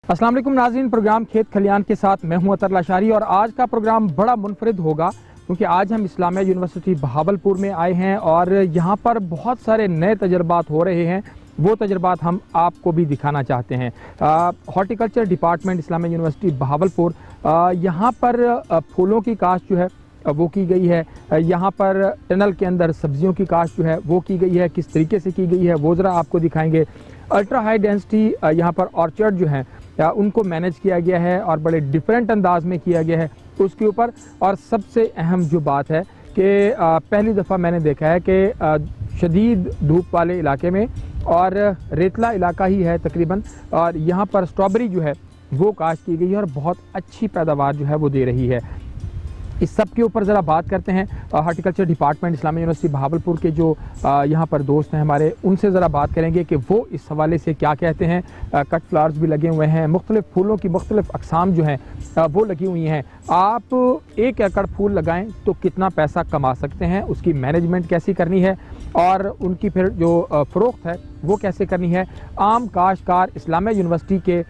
अस्सलाम वालेकुम नाज़रीन, प्रोग्राम खेत खलियान के साथ मैं हूं अतर लाशारी और आज का प्रोग्राम बड़ा मुनफरिद होगा क्योंकि आज हम इस्लामिया यूनिवर्सिटी बहावलपुर में आए हैं और यहाँ पर बहुत सारे नए तजर्बात हो रहे हैं। वो तजर्बात हम आपको भी दिखाना चाहते हैं। Horticulture department Islamia university Bahawalpur, यहाँ पर फूलों की काश्त जो है वो की गई है। यहाँ पर टनल के अंदर सब्जियों की काश्त जो है वो की गई है। किस तरीके से की गई है वो ज़रा आपको दिखाएंगे। अल्ट्रा हाई डेंसिटी यहाँ पर ऑर्चर्ड जो है उनको मैनेज किया गया है और बड़े डिफरेंट अंदाज में किया गया है उसके ऊपर। और सबसे अहम जो बात है कि पहली दफ़ा मैंने देखा है कि शदीद धूप वाले इलाके में और रेतला इलाका ही है तकरीबन, और यहाँ पर स्ट्रॉबेरी जो है वो काश्त की गई है और बहुत अच्छी पैदावार जो है वो दे रही है। इस सब के ऊपर ज़रा बात करते हैं। Horticulture department Islamia university Bahawalpur के जो यहाँ पर दोस्त हैं हमारे, उनसे ज़रा बात करेंगे कि वो इस हवाले से क्या कहते हैं। कट फ्लावर्स भी लगे हुए हैं, मुख्तलिफ़ फूलों की मुख्तलिफ़ अक़साम जो हैं वो लगी हुई हैं। आप 1 एकड़ फूल लगाएं तो कितना पैसा कमा सकते हैं, उसकी मैनेजमेंट कैसी करनी है और उनकी फिर जो फ़रोख्त है वो कैसे करनी है। आम काश्तकार इस्लामिया यूनिवर्सिटी के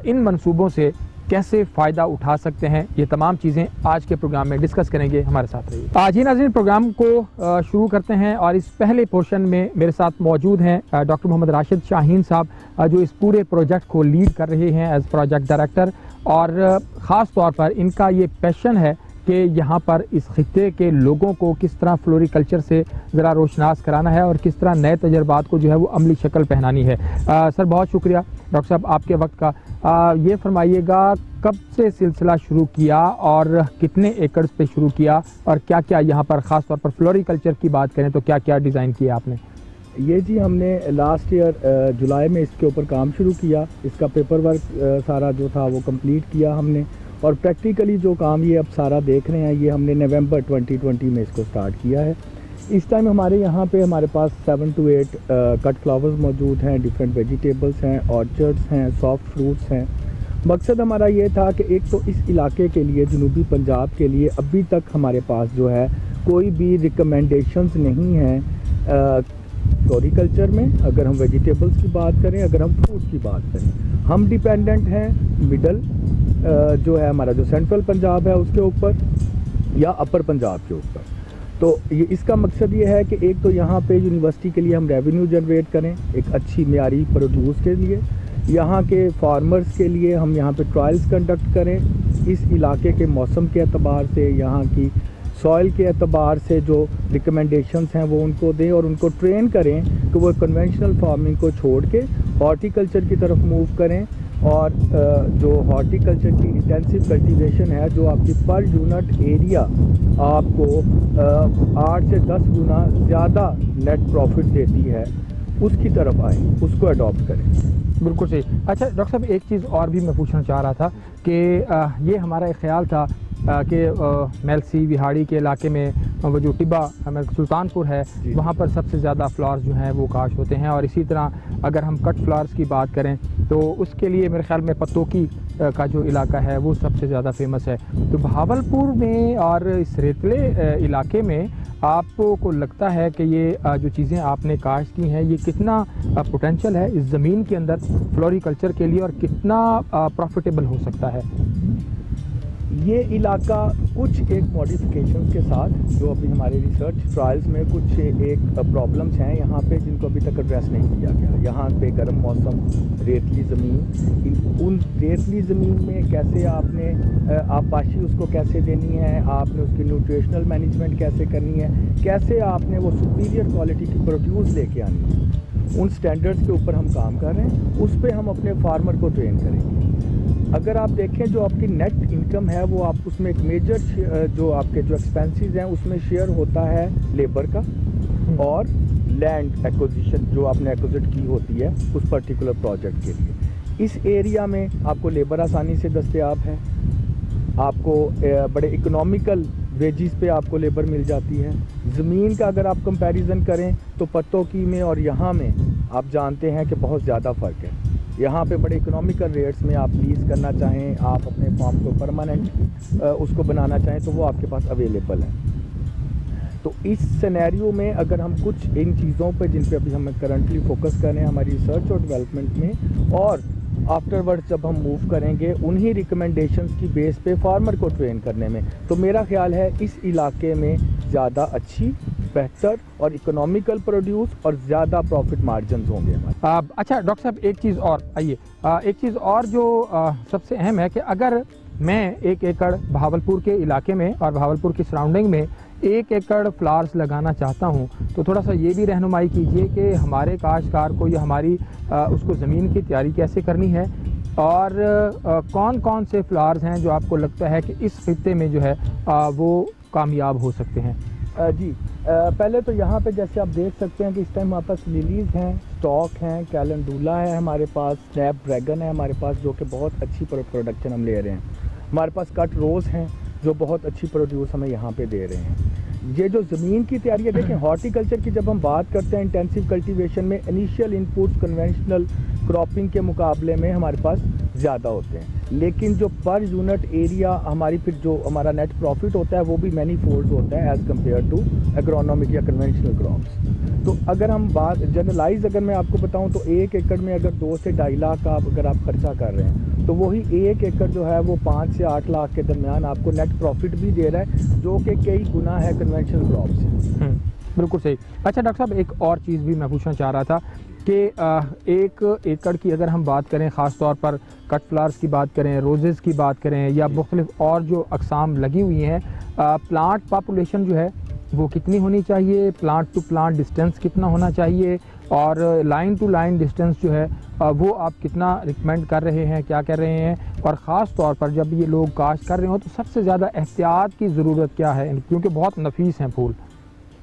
इन मंसूबों से कैसे फ़ायदा उठा सकते हैं, ये तमाम चीज़ें आज के प्रोग्राम में डिस्कस करेंगे। हमारे साथ रहिए। आज ही नाज़रीन प्रोग्राम को शुरू करते हैं और इस पहले पोर्शन में मेरे साथ मौजूद हैं डॉक्टर मोहम्मद राशिद शाहीन साहब, जो इस पूरे प्रोजेक्ट को लीड कर रहे हैं एज प्रोजेक्ट डायरेक्टर। और ख़ास तौर पर इनका ये पैशन है कि यहाँ पर इस खित्ते के लोगों को किस तरह फ्लोरिकल्चर से ज़रा रोशनास कराना है और किस तरह नए तजर्बात को जो है वो अमली शक्ल पहनानी है। सर बहुत शुक्रिया डॉक्टर साहब आपके वक्त का। ये फरमाइएगा कब से सिलसिला शुरू किया और कितने एकड़ पे शुरू किया और क्या क्या यहाँ पर ख़ास तौर पर फ्लोरिकल्चर की बात करें तो क्या क्या डिज़ाइन किया आपने? ये जी हमने लास्ट ईयर जुलाई में इसके ऊपर काम शुरू किया। इसका पेपर वर्क सारा जो था वो कंप्लीट किया हमने, और प्रैक्टिकली जो काम ये अब सारा देख रहे हैं ये हमने नवंबर 2020 में इसको स्टार्ट किया है। इस टाइम हमारे यहाँ पे हमारे पास 7 to 8 कट फ्लावर्स मौजूद हैं, डिफरेंट वेजिटेबल्स हैं, ऑर्चर्ड्स हैं, सॉफ्ट फ्रूट्स हैं। मकसद हमारा ये था कि एक तो इस इलाके के लिए, जनूबी पंजाब के लिए अभी तक हमारे पास जो है कोई भी रिकमेंडेशंस नहीं है फ्लोरिकल्चर में। अगर हम वेजिटेबल्स की बात करें, अगर हम फ्रूट की बात करें, हम डिपेंडेंट हैं मिडल जो है हमारा जो सेंट्रल पंजाब है उसके ऊपर या अपर पंजाब के ऊपर। तो ये इसका मकसद ये है कि एक तो यहाँ पे यूनिवर्सिटी के लिए हम रेवेन्यू जनरेट करें एक अच्छी मियारी प्रोड्यूस के लिए, यहाँ के फार्मर्स के लिए हम यहाँ पे ट्रायल्स कंडक्ट करें, इस इलाके के मौसम के एतबार से, यहाँ की सॉइल के एतबार से जो रिकमेंडेशंस हैं वो उनको दें और उनको ट्रेन करें कि वो कन्वेंशनल फार्मिंग को छोड़ के हॉर्टिकल्चर की तरफ मूव करें। और जो हॉर्टिकल्चर की इंटेंसिव कल्टीवेशन है जो आपकी पर यूनिट एरिया आपको 8 से 10 गुना ज़्यादा नेट प्रॉफिट देती है, उसकी तरफ आए, उसको अडॉप्ट करें। बिल्कुल सही। अच्छा डॉक्टर साहब एक चीज़ और भी मैं पूछना चाह रहा था कि ये हमारा एक ख्याल था कि मेलसी विहाड़ी के इलाके में वो जो टिब्बा सुल्तानपुर है वहाँ पर सबसे ज़्यादा फ्लावर्स जो हैं वो काश्त होते हैं, और इसी तरह अगर हम कट फ्लावर्स की बात करें तो उसके लिए मेरे ख्याल में पत्तोकी का जो इलाका है वो सबसे ज़्यादा फेमस है। तो बहावलपुर में और इस रेतले इलाके में आपको लगता है कि ये जो चीज़ें आपने काश्त की हैं ये कितना पोटेंशियल है इस ज़मीन के अंदर फ्लोरिकल्चर के लिए और कितना प्रॉफिटेबल हो सकता है? ये इलाका कुछ एक मॉडिफिकेशंस के साथ जो अभी हमारे रिसर्च ट्रायल्स में कुछ एक प्रॉब्लम्स हैं यहाँ पे जिनको अभी तक एड्रेस नहीं किया गया। यहाँ पे गर्म मौसम, रेतली ज़मीन, उन रेतली ज़मीन में कैसे आपने आबाशी उसको कैसे देनी है, आपने उसकी न्यूट्रिशनल मैनेजमेंट कैसे करनी है, कैसे आपने वो सुपीरियर क्वालिटी की प्रोड्यूस लेके आनी है, उन स्टैंडर्ड्स के ऊपर हम काम कर रहे हैं। उस पर हम अपने फार्मर को ट्रेन करेंगे। अगर आप देखें जो आपकी नेट इनकम है वो आप उसमें एक मेजर जो आपके जो एक्सपेंसेस हैं उसमें शेयर होता है लेबर का और लैंड एक्विजिशन जो आपने एक्विजिट की होती है उस पर्टिकुलर प्रोजेक्ट के लिए। इस एरिया में आपको लेबर आसानी से दस्तयाब है, आपको बड़े इकोनॉमिकल वेजिस पे आपको लेबर मिल जाती है। ज़मीन का अगर आप कंपैरिजन करें तो पत्तोकी में और यहाँ में आप जानते हैं कि बहुत ज़्यादा फ़र्क है। यहाँ पे बड़े इकोनॉमिकल रेट्स में आप लीज़ करना चाहें, आप अपने फार्म को परमानेंट उसको बनाना चाहें तो वो आपके पास अवेलेबल है। तो इस सिनेरियो में अगर हम कुछ इन चीज़ों पे जिन पे अभी हम करंटली फोकस कर रहे हैं हमारी रिसर्च और डेवलपमेंट में, और آفٹر ورڈ جب ہم موو کریں گے انہی ریکمنڈیشنز کی بیس پہ فارمر کو ٹرین کرنے میں. تو میرا خیال ہے اس علاقے میں زیادہ اچھی, بہتر اور اکنامیکل پروڈیوس اور زیادہ پروفٹ مارجنز ہوں گے ہمارے. اچھا ڈاکٹر صاحب ایک چیز اور آئیے, ایک چیز اور جو سب سے اہم ہے کہ اگر میں 1 ایکڑ بہاولپور کے علاقے میں اور بہاولپور کی سراؤنڈنگ میں 1 ایکڑ فلاورز لگانا چاہتا ہوں تو تھوڑا سا یہ بھی رہنمائی کیجئے کہ ہمارے کاشتکار کو یا ہماری اس کو زمین کی تیاری کیسے کرنی ہے, اور کون کون سے فلاورز ہیں جو آپ کو لگتا ہے کہ اس خطے میں جو ہے وہ کامیاب ہو سکتے ہیں. جی پہلے تو یہاں پہ جیسے آپ دیکھ سکتے ہیں کہ اس ٹائم ہمارے پاس لیلیز ہیں, اسٹاک ہیں, کیلنڈولا ہے ہمارے پاس, سنیپ ڈریگن ہے ہمارے پاس جو کہ بہت اچھی پروڈکشن ہم لے رہے ہیں. ہمارے پاس کٹ روز ہیں جو بہت اچھی پروڈیوس ہمیں یہاں پہ دے رہے ہیں. یہ جو زمین کی تیاری ہے, دیکھیں ہارٹیکلچر کی جب ہم بات کرتے ہیں انٹینسیو کلٹیویشن میں انیشیل انپوٹس کنونشنل کراپنگ کے مقابلے میں ہمارے پاس زیادہ ہوتے ہیں, لیکن جو پر یونٹ ایریا ہماری پھر جو ہمارا نیٹ پروفٹ ہوتا ہے وہ بھی مینی فولڈ ہوتا ہے ایز کمپیئر ٹو ایگرونومک یا کنونشنل کراپس. تو اگر ہم بات جنرلائز اگر میں آپ کو بتاؤں تو 1 ایکڑ میں اگر 2 سے 2.5 لاکھ کا اگر آپ خرچہ کر رہے ہیں تو وہی 1 ایکڑ جو ہے وہ 5 سے 8 لاکھ کے درمیان آپ کو نیٹ پروفٹ بھی دے رہا ہے, جو کہ کئی گنا ہے کنونشنل کراپ سے. بالکل صحیح. اچھا ڈاکٹر صاحب ایک اور چیز بھی میں پوچھنا چاہ رہا تھا کہ 1 ایکڑ کی اگر ہم بات کریں, خاص طور پر کٹ فلاورز کی بات کریں, روزز کی بات کریں یا مختلف اور جو اقسام لگی ہوئی ہیں, پلانٹ پاپولیشن جو ہے وہ کتنی ہونی چاہیے, پلانٹ ٹو پلانٹ ڈسٹینس کتنا ہونا چاہیے, اور لائن ٹو لائن ڈسٹینس جو ہے وہ آپ کتنا ریکمینڈ کر رہے ہیں, کیا کر رہے ہیں, اور خاص طور پر جب یہ لوگ کاشت کر رہے ہوں تو سب سے زیادہ احتیاط کی ضرورت کیا ہے کیونکہ بہت نفیس ہیں پھول.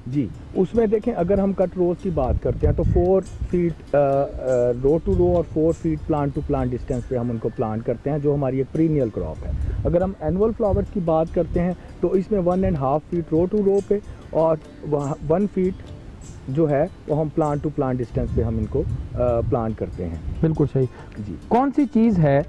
جی اس میں دیکھیں اگر ہم کٹ روز کی بات کرتے ہیں تو 4 فیٹ رو ٹو رو اور 4 feet plant to plant distance پہ ہم ان کو پلانٹ کرتے ہیں جو ہماری ایک پرینیل کراپ ہے. اگر ہم اینول فلاورز کی بات کرتے ہیں تو اس میں 1.5 فیٹ رو ٹو رو پہ اور 1 فیٹ جو ہے وہ ہم پلانٹ ٹو پلانٹ ڈسٹینس پہ ہم ان کو پلانٹ کرتے ہیں. بالکل صحیح. جی کون سی چیز ہے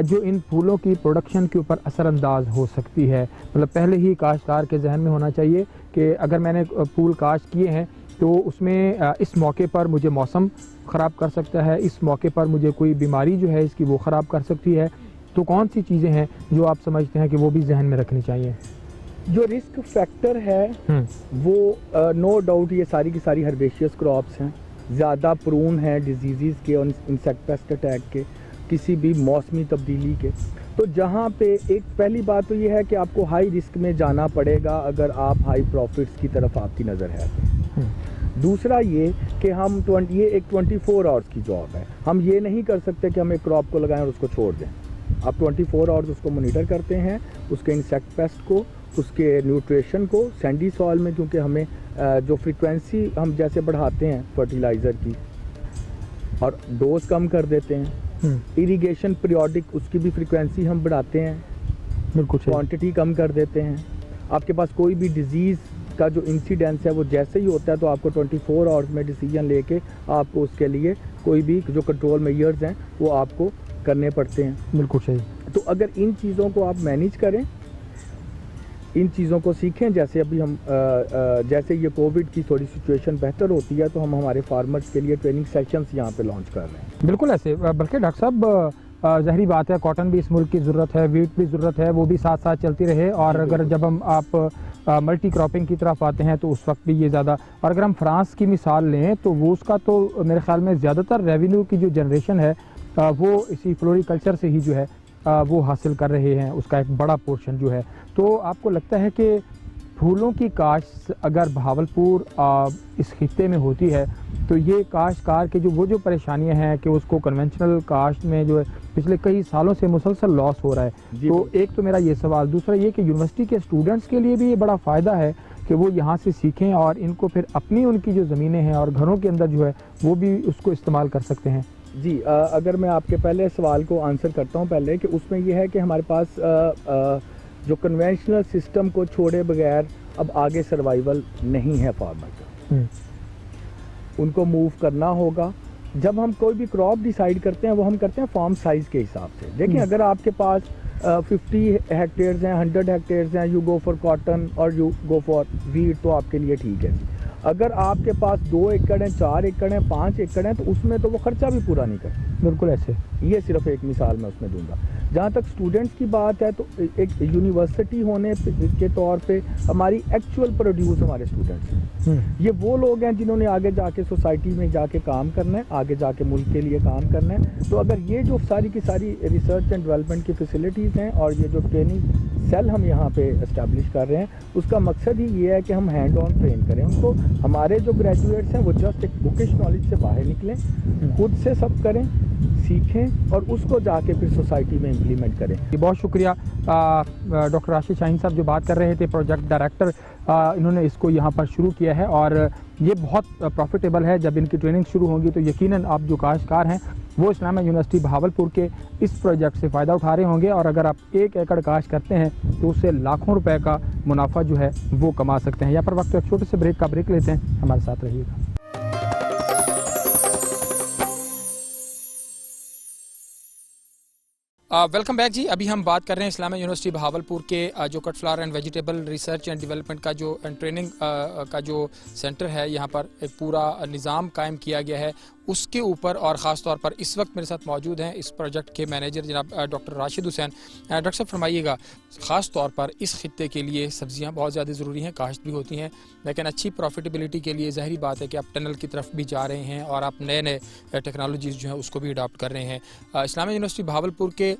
جو ان پھولوں کی پروڈکشن کے اوپر اثر انداز ہو سکتی ہے, مطلب پہلے ہی کاشتکار کے ذہن میں ہونا چاہیے کہ اگر میں نے پھول کاشت کیے ہیں تو اس میں اس موقع پر مجھے موسم خراب کر سکتا ہے, اس موقع پر مجھے کوئی بیماری جو ہے اس کی وہ خراب کر سکتی ہے, تو کون سی چیزیں ہیں جو آپ سمجھتے ہیں کہ وہ بھی ذہن میں رکھنی چاہیے؟ جو رسک فیکٹر ہے وہ نو ڈاؤٹ یہ ساری کی ساری ہربیشیس کراپس ہیں, زیادہ پرون ہیں ڈیزیزز کے اور انسیکٹ پیسٹ اٹیک کے, کسی بھی موسمی تبدیلی کے. تو جہاں پہ ایک پہلی بات تو یہ ہے کہ آپ کو ہائی رسک میں جانا پڑے گا اگر آپ ہائی پروفٹس کی طرف آپ کی نظر ہے. دوسرا یہ کہ ہم یہ ایک 24 آورس کی جاب ہے, ہم یہ نہیں کر سکتے کہ ہم ایک کراپ کو لگائیں اور اس کو چھوڑ دیں. آپ 24 آورس اس کو مانیٹر کرتے ہیں, اس کے انسیکٹ پیسٹ کو, اس کے نیوٹریشن کو, سینڈی سوائل میں کیونکہ ہمیں جو فریکوینسی ہم جیسے بڑھاتے ہیں فرٹیلائزر کی اور ڈوز کم کر دیتے ہیں, ایریگیشن پیریوڈک اس کی بھی فریکوینسی ہم بڑھاتے ہیں, بالکل کوانٹٹی کم کر دیتے ہیں. آپ کے پاس کوئی بھی ڈیزیز کا جو انسیڈنس ہے وہ جیسے ہی ہوتا ہے تو آپ کو 24 آورس میں ڈیسیجن لے کے آپ کو اس کے لیے کوئی بھی جو کنٹرول میئرز ہیں وہ آپ کو کرنے پڑتے ہیں. بالکل صحیح. تو اگر ان چیزوں کو آپ مینیج کریں, ان چیزوں کو سیکھیں, جیسے ابھی ہم جیسے یہ کووڈ کی تھوڑی سچویشن بہتر ہوتی ہے تو ہم ہمارے فارمرز کے لیے ٹریننگ سیشنز یہاں پہ لانچ کر رہے ہیں. بالکل ایسے, بلکہ ڈاکٹر صاحب ظاہری بات ہے کاٹن بھی اس ملک کی ضرورت ہے, ویٹ بھی ضرورت ہے, وہ بھی ساتھ ساتھ چلتی رہے, اور اگر جب ہم آپ ملٹی کراپنگ کی طرف آتے ہیں تو اس وقت بھی یہ زیادہ, اور اگر ہم فرانس کی مثال لیں تو وہ اس کا تو میرے خیال میں زیادہ تر ریونیو کی جو جنریشن ہے وہ اسی فلوری کلچر سے ہی جو ہے وہ حاصل کر رہے ہیں, اس کا ایک بڑا پورشن جو ہے. تو آپ کو لگتا ہے کہ پھولوں کی کاشت اگر بہاولپور اس خطے میں ہوتی ہے تو یہ کاشتکار کے جو وہ جو پریشانیاں ہیں کہ اس کو کنونشنل کاشت میں جو ہے پچھلے کئی سالوں سے مسلسل لاس ہو رہا ہے, تو ایک تو میرا یہ سوال. دوسرا یہ کہ یونیورسٹی کے اسٹوڈنٹس کے لیے بھی یہ بڑا فائدہ ہے کہ وہ یہاں سے سیکھیں اور ان کو پھر اپنی ان کی جو زمینیں ہیں اور گھروں کے اندر جو ہے وہ بھی اس کو استعمال کر سکتے ہیں. جی اگر میں آپ کے پہلے سوال کو آنسر کرتا ہوں پہلے کہ اس میں یہ ہے کہ ہمارے پاس جو کنونشنل سسٹم کو چھوڑے بغیر اب آگے سروائیول نہیں ہے فارمر کا, ان کو موو کرنا ہوگا. جب ہم کوئی بھی کراپ ڈیسائیڈ کرتے ہیں وہ ہم کرتے ہیں فارم سائز کے حساب سے. دیکھیں اگر آپ کے پاس 50 ہیکٹیئرز ہیں, 100 ہیکٹیئرز ہیں, یو گو فار کاٹن اور یو گو فار ویٹ تو آپ کے لیے ٹھیک ہے. اگر آپ کے پاس 2 ایکڑ ہیں 4 ایکڑ ہیں 5 ایکڑ ہیں تو اس میں تو وہ خرچہ بھی پورا نہیں کرتے. بالکل ایسے. یہ صرف ایک مثال میں اس میں دوں گا. جہاں تک اسٹوڈنٹس کی بات ہے تو ایک یونیورسٹی ہونے کے طور پہ ہماری ایکچوئل پروڈیوس ہمارے اسٹوڈنٹس ہیں. یہ وہ لوگ ہیں جنہوں نے آگے جا کے سوسائٹی میں جا کے کام کرنا ہے, آگے جا کے ملک کے لیے کام کرنا ہے. تو اگر یہ جو ساری کی ساری ریسرچ اینڈ ڈیولپمنٹ کی فیسلٹیز ہیں اور یہ جو ٹریننگ سیل ہم یہاں پہ اسٹیبلش کر رہے ہیں, اس کا مقصد ہی یہ ہے کہ ہم ہینڈ آن ٹرین کریں ان کو. ہمارے جو گریجویٹس ہیں وہ جسٹ ایک بکش نالج سے باہر نکلیں, خود سے سب کریں, سیکھیں اور اس کو جا کے پھر سوسائٹی میں امپلیمنٹ کریں. بہت شکریہ ڈاکٹر راشد شاہین صاحب جو بات کر رہے تھے, پروجیکٹ ڈائریکٹر. انہوں نے اس کو یہاں پر شروع کیا ہے اور یہ بہت پروفیٹیبل ہے. جب ان کی ٹریننگ شروع ہوگی تو یقیناً آپ جو کاشتکار ہیں وہ اسلامیہ یونیورسٹی بہاولپور کے اس پروجیکٹ سے فائدہ اٹھا رہے ہوں گے, اور اگر آپ 1 ایکڑ کاشت کرتے ہیں تو اس سے لاکھوں روپے کا منافع جو ہے وہ کما سکتے ہیں. یہاں پر وقت ایک چھوٹے سے بریک لیتے ہیں, ہمارے ساتھ رہیے گا. ویلکم بیک جی. ابھی ہم بات کر رہے ہیں اسلامیہ یونیورسٹی بہاولپور کے جو cut flower and vegetable research and development کا جو ٹریننگ کا جو سینٹر ہے, یہاں پر ایک پورا نظام قائم کیا گیا ہے اس کے اوپر. اور خاص طور پر اس وقت میرے ساتھ موجود ہیں اس پروجیکٹ کے مینیجر جناب ڈاکٹر راشد حسین. ڈاکٹر صاحب فرمائیے گا, خاص طور پر اس خطے کے لیے سبزیاں بہت زیادہ ضروری ہیں, کاشت بھی ہوتی ہیں, لیکن اچھی پروفیٹیبلٹی کے لیے ظاہری بات ہے کہ آپ ٹنل کی طرف بھی جا رہے ہیں اور آپ نئے ٹیکنالوجیز جو ہیں اس کو بھی اڈاپٹ کر رہے ہیں. اسلامیہ یونیورسٹی بہاولپور کے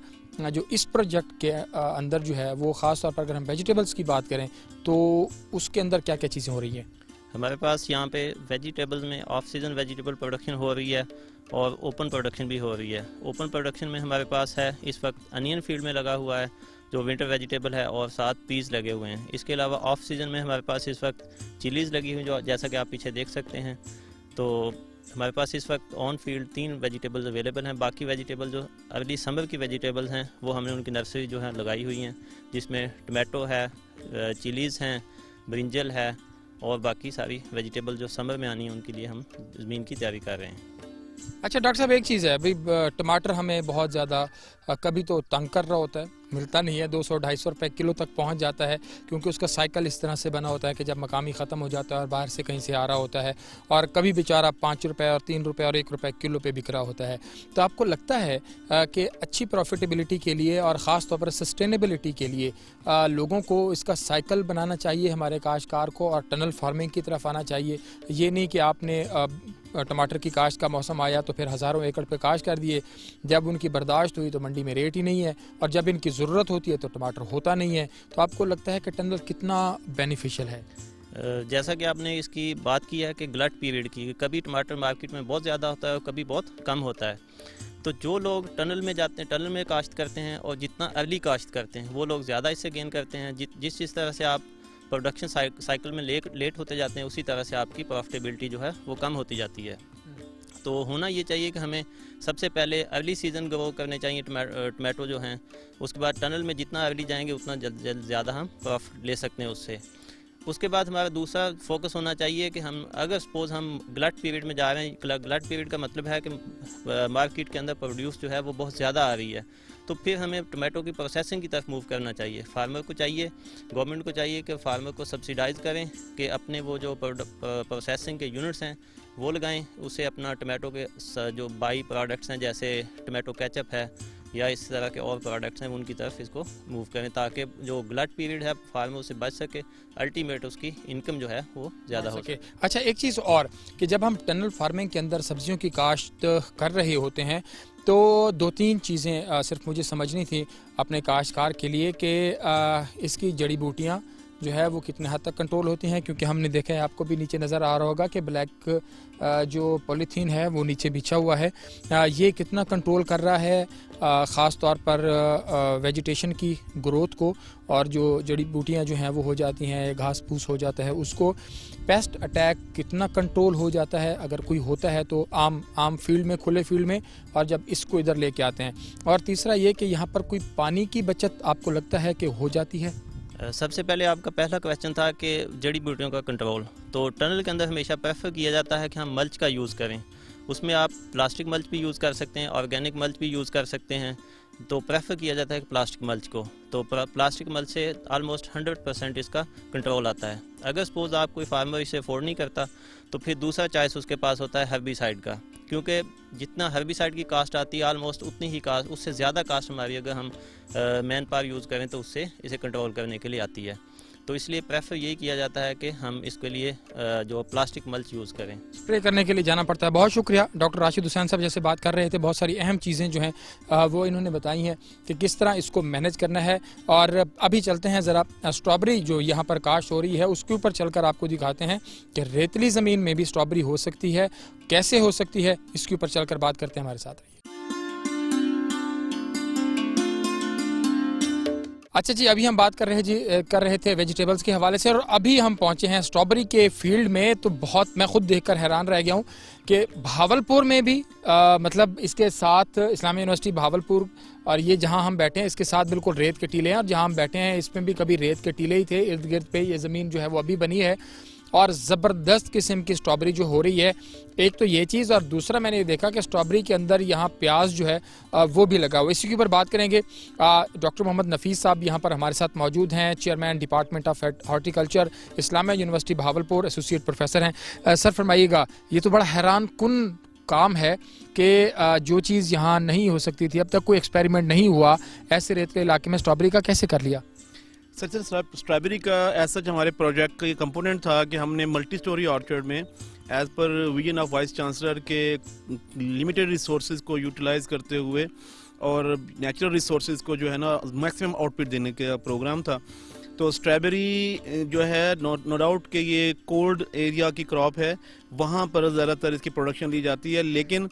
جو اس پروجیکٹ کے اندر جو ہے وہ خاص طور پر اگر ہم ویجیٹیبلز کی بات کریں تو اس کے اندر کیا کیا چیزیں ہو رہی ہیں؟ ہمارے پاس یہاں پہ ویجیٹیبلز میں آف سیزن ویجیٹیبل پروڈکشن ہو رہی ہے اور اوپن پروڈکشن بھی ہو رہی ہے. اوپن پروڈکشن میں ہمارے پاس ہے اس وقت انین فیلڈ میں لگا ہوا ہے جو ونٹر ویجیٹیبل ہے اور 7 پیز لگے ہوئے ہیں. اس کے علاوہ آف سیزن میں ہمارے پاس اس وقت چلیز لگی ہوئی جو جیسا کہ آپ پیچھے دیکھ سکتے ہیں. تو ہمارے پاس اس وقت آن فیلڈ 3 ویجیٹیبلز اویلیبل ہیں. باقی ویجیٹیبل جو ارلی سمر کی ویجیٹیبلز ہیں وہ ہم نے ان کی نرسری جو ہے لگائی ہوئی ہیں, جس میں ٹمیٹو ہے, چلیز ہیں, برنجل ہے اور باقی ساری ویجیٹیبل جو سمر میں آنی ہیں ان کے لیے ہم زمین کی تیاری کر رہے ہیں. اچھا ڈاکٹر صاحب, ایک چیز ہے بھائی, ٹماٹر ہمیں بہت زیادہ کبھی تو تنگ کر رہا ہوتا ہے, ملتا نہیں ہے, 200-250 روپے کلو تک پہنچ جاتا ہے کیونکہ اس کا سائیکل اس طرح سے بنا ہوتا ہے کہ جب مقامی ختم ہو جاتا ہے اور باہر سے کہیں سے آ رہا ہوتا ہے, اور کبھی بیچارہ 5 روپے اور 3 روپے اور 1 روپے کلو پہ بک رہا ہوتا ہے. تو آپ کو لگتا ہے کہ اچھی پروفیٹیبلٹی کے لیے اور خاص طور پر سسٹینیبلٹی کے لیے لوگوں کو اس کا سائیکل بنانا چاہیے, ہمارے کاشتکار کو, اور ٹنل فارمنگ کی طرف آنا چاہیے؟ یہ نہیں کہ آپ نے ٹماٹر کی کاشت کا موسم آیا تو پھر ہزاروں ایکڑ پہ کاشت کر دیے, جب ان کی برداشت ہوئی تو منڈی میں ریٹ ہی نہیں ہے, اور جب ان کی ضرورت ہوتی ہے تو ٹماٹر ہوتا نہیں ہے. تو آپ کو لگتا ہے کہ ٹنل کتنا بینیفیشل ہے؟ جیسا کہ آپ نے اس کی بات کی ہے کہ گلٹ پیریڈ کی, کبھی ٹماٹر مارکیٹ میں بہت زیادہ ہوتا ہے اور کبھی بہت کم ہوتا ہے. تو جو لوگ ٹنل میں جاتے ہیں, ٹنل میں کاشت کرتے ہیں اور جتنا ارلی کاشت کرتے ہیں وہ لوگ زیادہ اس سے گین کرتے ہیں. جس طرح سے آپ پروڈکشن سائیکل میں لیٹ ہوتے جاتے ہیں اسی طرح سے آپ کی پروفیٹیبلٹی جو ہے وہ کم ہوتی جاتی ہے. تو ہونا یہ چاہیے کہ ہمیں سب سے پہلے ارلی سیزن گرو کرنے چاہیے ٹمیٹو جو ہیں, اس کے بعد ٹنل میں جتنا ارلی جائیں گے اتنا زیادہ ہم پروفٹ لے سکتے ہیں اس سے. اس کے بعد ہمارا دوسرا فوکس ہونا چاہیے کہ ہم اگر سپوز ہم گلٹ پیریڈ میں جا رہے ہیں, گلٹ پیریڈ کا مطلب ہے کہ مارکیٹ کے اندر پروڈیوس جو ہے وہ بہت زیادہ آ رہی ہے, تو پھر ہمیں ٹمیٹو کی پروسیسنگ کی طرف موو کرنا چاہیے. فارمر کو چاہیے, گورنمنٹ کو چاہیے کہ فارمر کو سبسیڈائز کریں کہ اپنے وہ جو پروسیسنگ کے یونٹس ہیں وہ لگائیں, اسے اپنا ٹمیٹو کے جو بائی پروڈکٹس ہیں جیسے ٹمیٹو کیچپ ہے یا اس طرح کے اور پروڈکٹس ہیں ان کی طرف اس کو موو کریں تاکہ جو گلٹ پیریڈ ہے فارمر اس سے بچ سکے, الٹیمیٹ اس کی انکم جو ہے وہ زیادہ ہو سکے. اچھا ایک چیز اور کہ جب ہم ٹنل فارمنگ کے اندر سبزیوں کی کاشت کر رہے ہوتے ہیں تو 2-3 چیزیں صرف مجھے سمجھنی تھی اپنے کاشتکار کے لیے کہ اس کی جڑی بوٹیاں جو ہے وہ کتنے حد تک کنٹرول ہوتی ہیں, کیونکہ ہم نے دیکھا ہے, آپ کو بھی نیچے نظر آ رہا ہوگا کہ بلیک جو پولیتھین ہے وہ نیچے بچھا ہوا ہے, یہ کتنا کنٹرول کر رہا ہے خاص طور پر ویجیٹیشن کی گروتھ کو, اور جو جڑی بوٹیاں جو ہیں وہ ہو جاتی ہیں, گھاس پھوس ہو جاتا ہے اس کو, پیسٹ اٹیک کتنا کنٹرول ہو جاتا ہے اگر کوئی ہوتا ہے تو عام فیلڈ میں, کھلے فیلڈ میں, اور جب اس کو ادھر لے کے آتے ہیں. اور تیسرا یہ کہ یہاں پر کوئی پانی کی بچت آپ کو لگتا ہے کہ ہو جاتی ہے؟ سب سے پہلے آپ کا پہلا کویشچن تھا کہ جڑی بوٹیوں کا کنٹرول. تو ٹنل کے اندر ہمیشہ پریفر کیا جاتا ہے کہ ہم ملچ کا یوز کریں. اس میں آپ پلاسٹک ملچ بھی یوز کر سکتے ہیں, آرگینک ملچ بھی یوز کر سکتے ہیں, تو پریفر کیا جاتا ہے پلاسٹک ملچ کو. تو پلاسٹک ملچ سے آلموسٹ 100% اس کا کنٹرول آتا ہے. اگر سپوز آپ کوئی فارمر اسے افورڈ نہیں کرتا تو پھر دوسرا چوائس اس کے پاس ہوتا ہے ہربیسائڈ کا, کیونکہ جتنا ہربیسائڈ کی کاسٹ آتی ہے آلموسٹ اتنی ہی کاسٹ, اس سے زیادہ کاسٹ ہماری اگر ہم مین پاور یوز کریں تو اس سے اسے کنٹرول کرنے کے لیے آتی ہے. تو اس لیے پریفر یہی کیا جاتا ہے کہ ہم اس کے لیے جو پلاسٹک ملچ یوز کریں. اسپرے کرنے کے لیے جانا پڑتا ہے. بہت شکریہ ڈاکٹر راشد حسین صاحب جیسے بات کر رہے تھے, بہت ساری اہم چیزیں جو ہیں وہ انہوں نے بتائی ہیں کہ کس طرح اس کو مینیج کرنا ہے. اور ابھی چلتے ہیں ذرا اسٹرابری جو یہاں پر کاشت ہو رہی ہے اس کے اوپر چل کر آپ کو دکھاتے ہیں کہ ریتلی زمین میں بھی اسٹرابری ہو سکتی ہے, کیسے ہو سکتی ہے, اس کے اوپر چل کر بات کرتے ہیں. ہمارے ساتھ رہیے. اچھا جی, ابھی ہم بات کر رہے تھے ویجیٹیبلز کے حوالے سے, اور ابھی ہم پہنچے ہیں اسٹرابری کے فیلڈ میں. تو بہت میں خود دیکھ کر حیران رہ گیا ہوں کہ بہاولپور میں بھی مطلب اس کے ساتھ اسلامیہ یونیورسٹی بہاولپور, اور یہ جہاں ہم بیٹھے ہیں اس کے ساتھ بالکل ریت کے ٹیلے ہیں, اور جہاں ہم بیٹھے ہیں اس میں بھی کبھی ریت کے ٹیلے ہی تھے ارد گرد پہ. یہ زمین جو ہے وہ ابھی بنی ہے اور زبردست قسم کی اسٹرابری جو ہو رہی ہے. ایک تو یہ چیز, اور دوسرا میں نے دیکھا کہ اسٹرابری کے اندر یہاں پیاز جو ہے وہ بھی لگا ہوا. اسی کے اوپر بات کریں گے. ڈاکٹر محمد نفیس صاحب یہاں پر ہمارے ساتھ موجود ہیں, chairman department of horticulture, Islamia university Bahawalpur, associate professor ہیں. سر فرمائیے گا, یہ تو بڑا حیران کن کام ہے کہ جو چیز یہاں نہیں ہو سکتی تھی, اب تک کوئی ایکسپیریمنٹ نہیں ہوا, ایسے ریت کے علاقے میں اسٹرابری کا کیسے کر لیا؟ سر اسٹرابری کا ایسا ہمارے پروجیکٹ کا یہ کمپوننٹ تھا کہ ہم نے ملٹی سٹوری آرچرڈ میں as per vision of vice chancellor کے لمیٹڈ ریسورسز کو یوٹیلائز کرتے ہوئے اور نیچرل ریسورسز کو جو ہے نا میکسیمم آؤٹ پٹ دینے کا پروگرام تھا. تو اسٹرابری جو ہے نو ڈاؤٹ کہ یہ کولڈ ایریا کی کراپ ہے, وہاں پر زیادہ تر اس کی پروڈکشن لی جاتی ہے. لیکن